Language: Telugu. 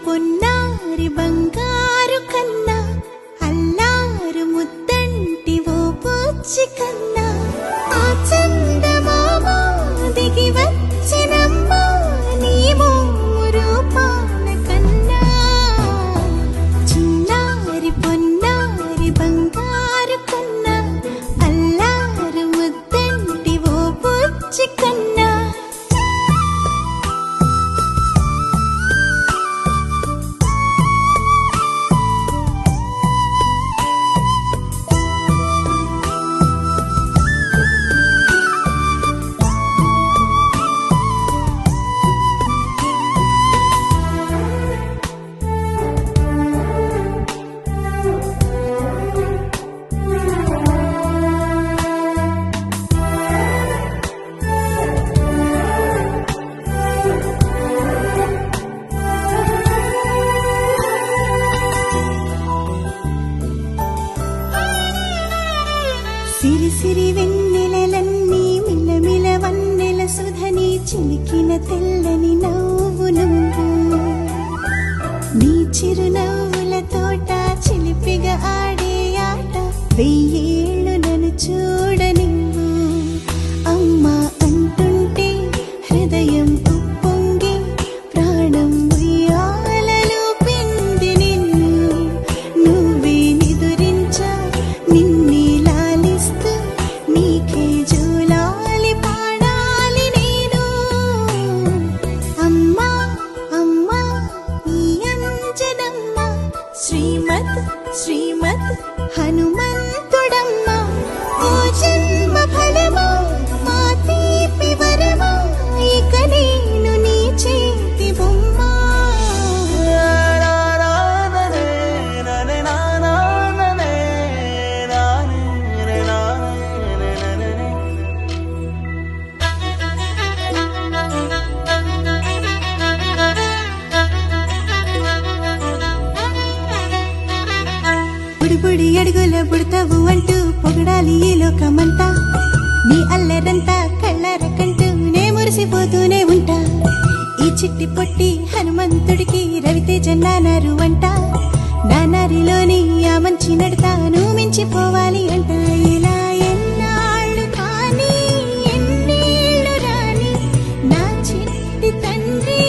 పొన్నారి బంగారు కన్నా అల్లారు ముద్దంటి ఓ బుజ్జి కన్నా ఆ చందమామ దిగి వచ్చినమ్మా నీ మోము రూపాన కన్నా చిన్నారి పొన్నారి బంగారు కన్నా అల్లారు ముద్దంటి ఓ బుజ్జి కన్నా సిరి సిరి వెన్నెలలన్నీ మిలమిల వన్నెల సుధని చిలికిన తెల్లని నవ్వు నువ్వు నీ చిరునవ్వుల తోట చిలిపిగా ఆడే ఆట వెయ్యేళ్ళు నన్ను చూడనివ్వు అమ్మా అంటుంటే హృదయం ఉప్పొంగి ప్రాణం ఉయ్యాలలో పిండి నిన్ను నువ్వే నిదురించా నిన్నే నీకే జోలాలి పాడాలి నేను అమ్మా అమ్మా ఈ అంజనమ్మ శ్రీమత్ శ్రీమత్ హనుమంతుడమ్మ ఓ జన్మ ఫలమా మా తీపి వరమా ఇక నేను నీ చేతి బొమ్మ బుడి అడుగుల బుడతావు అంటూ పొగడాలి ఈ లోకమంతా నీ అల్లరంతా కళ్ళారకంటూ నే మురిసిపోతూనే ఉంటా ఈ చిట్టి పొట్టి హనుమంతుడికి రవితేజ నానారు అంట నానారిలోని ఆ మంచి నడతాను మించిపోవాలి అంట ఇలా ఎన్నాళ్ళు కానీ ఎన్నేళ్ళు రాని నా చిట్టి తండ్రి